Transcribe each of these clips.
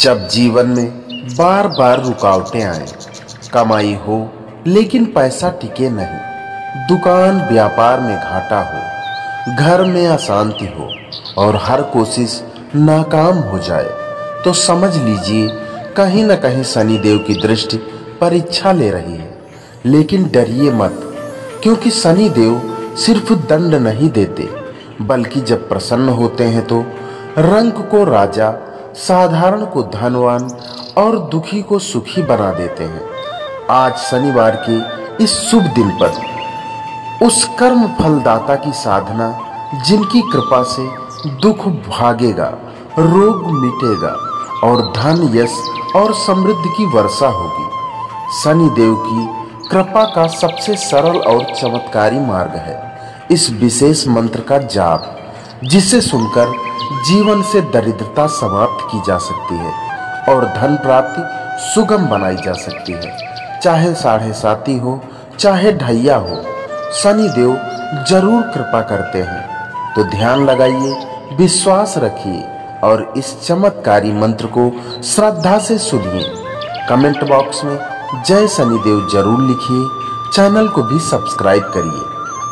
जब जीवन में बार बार रुकावटें आए, कमाई हो लेकिन पैसा टिके नहीं, दुकान व्यापार में घाटा हो, घर में अशांति हो और हर कोशिश नाकाम हो जाए, तो समझ लीजिए कहीं न कहीं शनिदेव की दृष्टि परीक्षा ले रही है। लेकिन डरिए मत, क्योंकि शनिदेव सिर्फ दंड नहीं देते, बल्कि जब प्रसन्न होते हैं तो रंक को राजा, साधारण को धनवान और दुखी को सुखी बना देते हैं। आज शनिवार के इस शुभ दिन पर उस कर्म फलदाता की साधना, जिनकी कृपा से दुख भागेगा, रोग मिटेगा और धन, यश और समृद्धि की वर्षा होगी। शनिदेव की कृपा का सबसे सरल और चमत्कारी मार्ग है इस विशेष मंत्र का जाप, जिसे सुनकर जीवन से दरिद्रता समाप्त की जा सकती है और धन प्राप्ति सुगम बनाई जा सकती है। चाहे साढ़े साती हो, चाहे ढैया हो, शनिदेव जरूर कृपा करते हैं। तो ध्यान लगाइए, विश्वास रखिए और इस चमत्कारी मंत्र को श्रद्धा से सुनिए। कमेंट बॉक्स में जय शनिदेव जरूर लिखिए। चैनल को भी सब्सक्राइब करिए।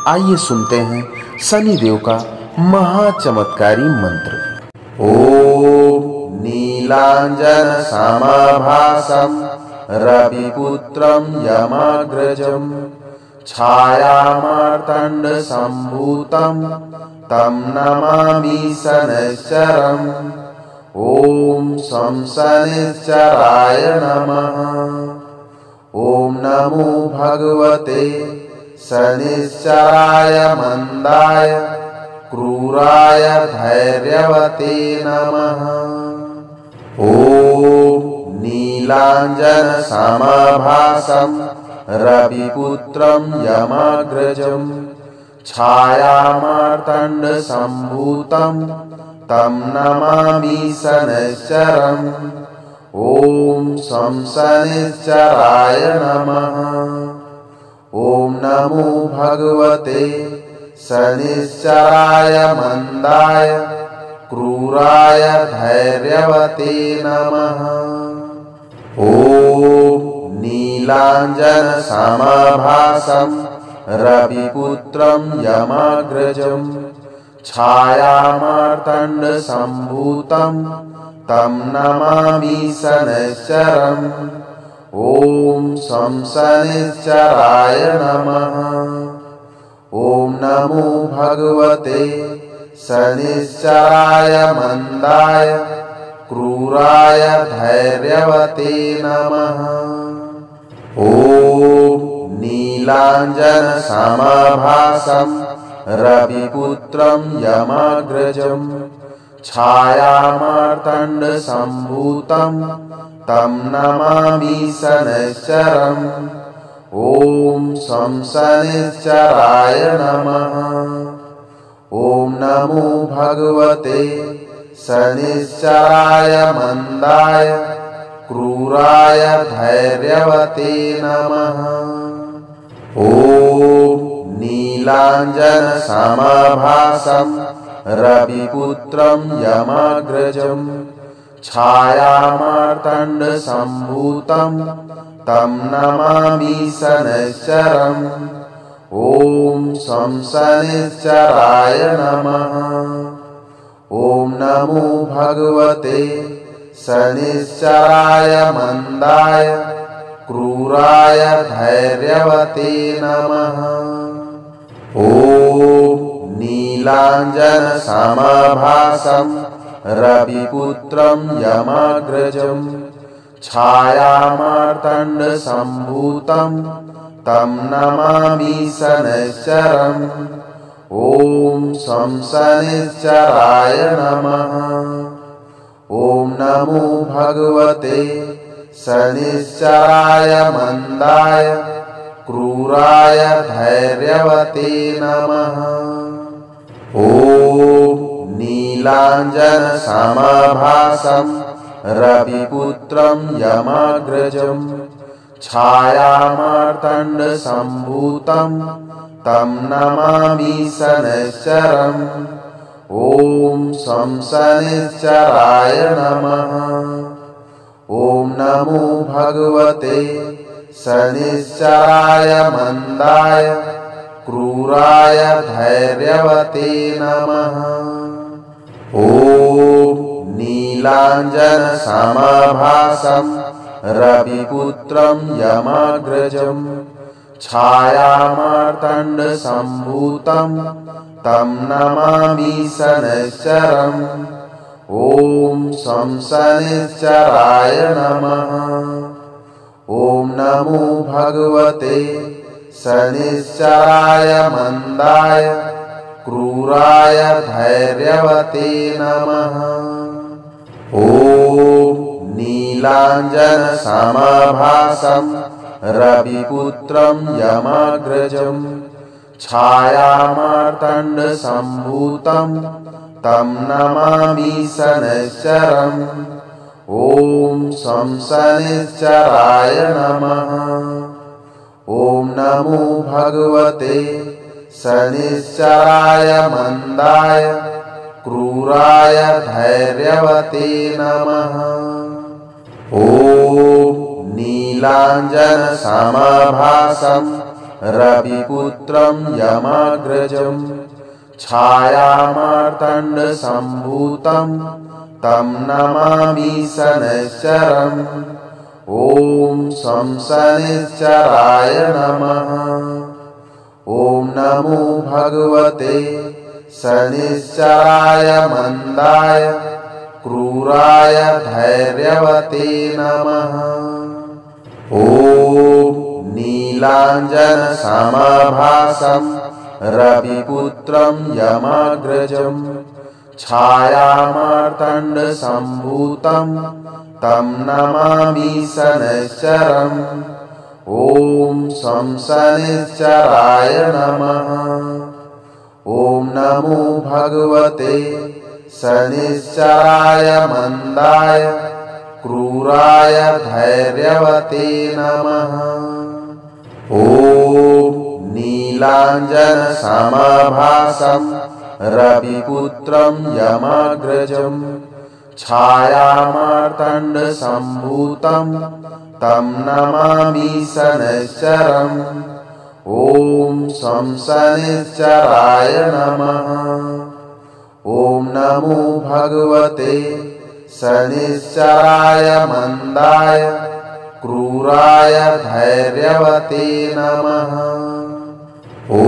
आइए सुनते हैं शनिदेव का महाचमत्कारी मंत्र। ओम नीलांजन समाभासम रविपुत्रम यमाग्रजम छायामार्तंड संभूतम तम नमामि शनैश्चरम्। ओम शं शनैश्चराय नमः। ओम नमो भगवते शनैश्चराय मंदाय क्रूराय धैर्यवते नमः। ओम नीलांजन समाभासम रविपुत्रम यमाग्रजम छायामार्तंड संभूतम तम नमामि शनैश्चरम्। ओम शं शनैश्चराय नमः। ओम नमो भगवते शनैश्चराय मंदाय क्रूराय धैर्यवते नमः। ओम नीलांजन समाभासम रविपुत्रम यमाग्रजम छायामार्तंड संभूतम तम नमामि शनैश्चरम्। ओम शं शनैश्चराय नमः। ओम नमो भगवते शनैश्चराय मंदाय क्रूराय धैर्यवते नमः। ओम नीलांजन समाभासम रविपुत्रम यमाग्रजम छायामार्तंड संभूतम तम नमामि शनैश्चरम्। ओम शं शनैश्चराय नमः। ओम नमो भगवते शनैश्चराय मंदाय क्रूराय धैर्यवते नमः। ओम नीलांजन समाभासम रविपुत्रम यमाग्रजम छायामार्तंड संभूतम तम नमामि शनैश्चरम्। ओम शं शनैश्चराय नमः। ओम नमो भगवते शनैश्चराय मंदाय क्रूराय धैर्यवते नमः। ओम नीलांजन समाभासम रविपुत्रम यमाग्रजम छायामार्तंड संभूतम तम नमामि शनैश्चरम्। ओम शं शनैश्चराय नमः। ओम नमो भगवते शनैश्चराय मंदाय क्रूराय धैर्यवते नमः। ओम नीलांजन समाभासम रविपुत्रम यमाग्रजम छायामार्तंड संभूतम तम नमामि शनैश्चरम्। ओम शं शनैश्चराय नमः। ॐ नमो भगवते शनिश्चराय मंदाय क्रूराय धैर्यवते नमः। ॐ नीलाञ्जन समभासं रविपुत्रं यमाग्रजं छायामार्तण्ड सम्भूतं तं नमामि शनैश्चरम्। ॐ शं शनिश्चराय नमः। ॐ नमो भगवते शनिश्चराय मंदाय क्रूराय धैर्यवते नमः। ॐ नीलाञ्जन समभासं रविपुत्रं यमाग्रजं छायामार्तण्ड सम्भूतं तं नमामि शनैश्चरम्। ॐ शं शनिश्चराय नमः। ॐ नमो भगवते शनिश्चराय मंदाय क्रूराय धैर्यवते नमः। ॐ नीलाञ्जन समभासं रविपुत्रं यमाग्रजं छायामार्तण्ड सम्भूतं तं नमामि शनैश्चरम्। ॐ शं शनिश्चराय नमः। ॐ नमो भगवते शनिश्चराय मंदाय क्रूराय धैर्यवते नमः। ॐ नीलाञ्जन समभासं रविपुत्रं यमाग्रजं छायामार्तण्ड सम्भूतं तं नमामि शनैश्चरम्। ॐ शं शनिश्चराय नमः। ॐ नमो भगवते शनिश्चराय मंदाय क्रूराय धैर्यवते नमः। ॐ नीलाञ्जन समभासं रविपुत्रं यमाग्रजं छायामार्तण्ड सम्भूतं तं नमामि शनैश्चरम्। ॐ शं शनिश्चराय नमः। ॐ नमो भगवते शनिश्चराय मंदाय क्रूराय धैर्यवते नमः। ॐ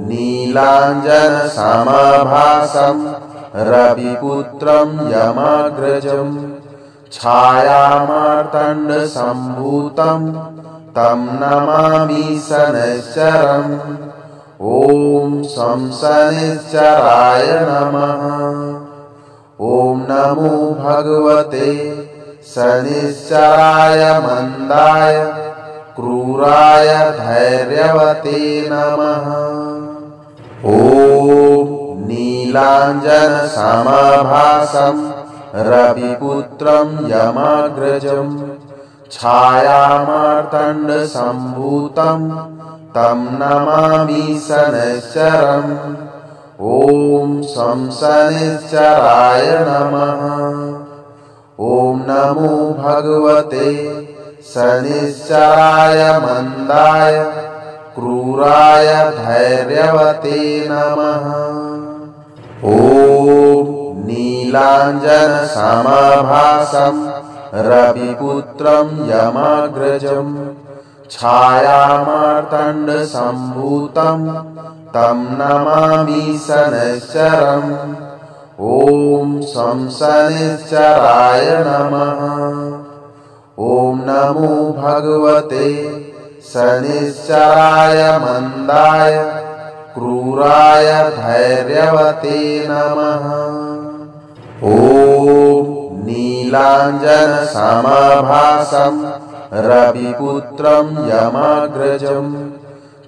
नीलाञ्जन समभासं रविपुत्रं यमाग्रजं छायामार्तण्ड सम्भूतं तं नमामि शनैश्चरम्। ॐ शं शनिश्चराय नमः। ॐ नमो भगवते शनिश्चराय मंदाय क्रूराय धैर्यवते नमः। ॐ नीलाञ्जन समभासं रविपुत्रं यमाग्रजं छायामार्तण्ड सम्भूतं तं नमामि शनैश्चरम्। ॐ शं शनिश्चराय नमः। ॐ नमो भगवते शनिश्चराय मंदाय क्रूराय धैर्यवते नमः। ॐ नीलाञ्जन समभासं रविपुत्रं यमाग्रजं छायामार्तण्ड सम्भूतं तं नमामि शनैश्चरम्। ॐ शं शनिश्चराय नमः। ॐ नमो भगवते शनिश्चराय मंदाय क्रूराय धैर्यवते नमः। ॐ नीलाञ्जन समभासं रविपुत्रं यमाग्रजं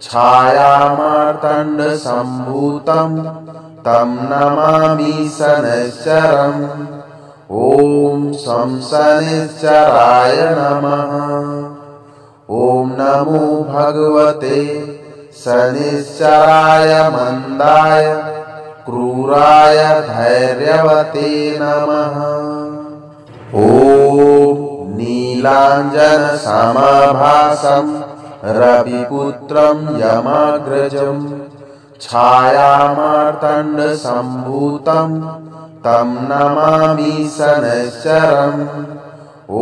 छायामार्तण्ड सम्भूतं तं नमामि शनैश्चरम्। ॐ शं शनिश्चराय नमः। ॐ नमो भगवते शनिश्चराय मंदाय क्रूराय धैर्यवते नमः। ॐ नीलाञ्जनसमाभासं रविपुत्रं यमाग्रजं छायामार्तण्डसम्भूतं तं नमामि शनैश्चरम्। ॐ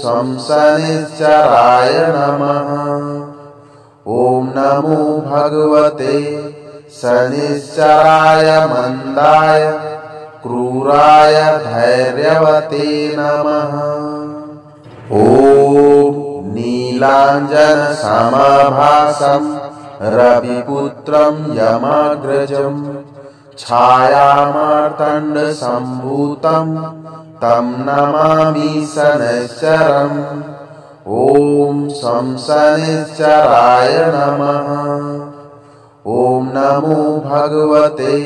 शं शनैश्चराय नमः। ॐ नमो भगवते शनैश्चराय मंदाय क्रूराय धैर्यवते नमः। ॐ नीलाञ्जनसमाभासं रविपुत्रं यमाग्रजं छायामार्तण्डसम्भूतं तं नमामि शनैश्चरम्। ॐ शं शनैश्चराय नमः। ॐ नमो भगवते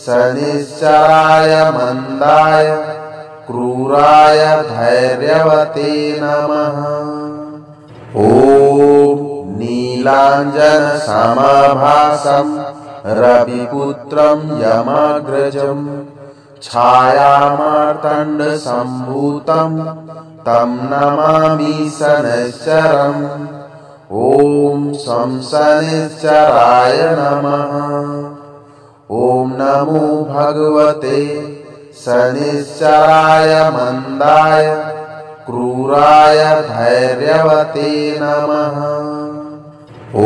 शनैश्चराय मंदाय क्रूराय धैर्यवते नमः। ॐ नीलाञ्जनसमाभासं रविपुत्रं यमाग्रजं छायामार्तण्डसम्भूतं तं नमामि शनैश्चरम्। ॐ शं शनैश्चराय नमः। ॐ नमो भगवते शनैश्चराय मंदाय क्रूराय धैर्यवते नमः। ॐ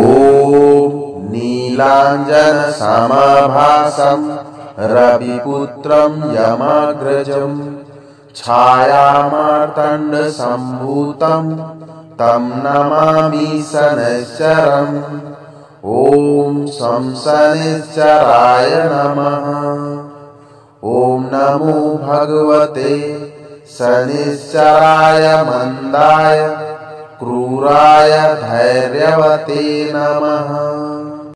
नीलाञ्जनसमाभासं रविपुत्रं यमाग्रजं छायामार्तण्डसम्भूतं तं नमामि शनैश्चरम्। ॐ शं शनैश्चराय नमः। ॐ नमो भगवते शनैश्चराय मंदाय क्रूराय धैर्यवते नमः।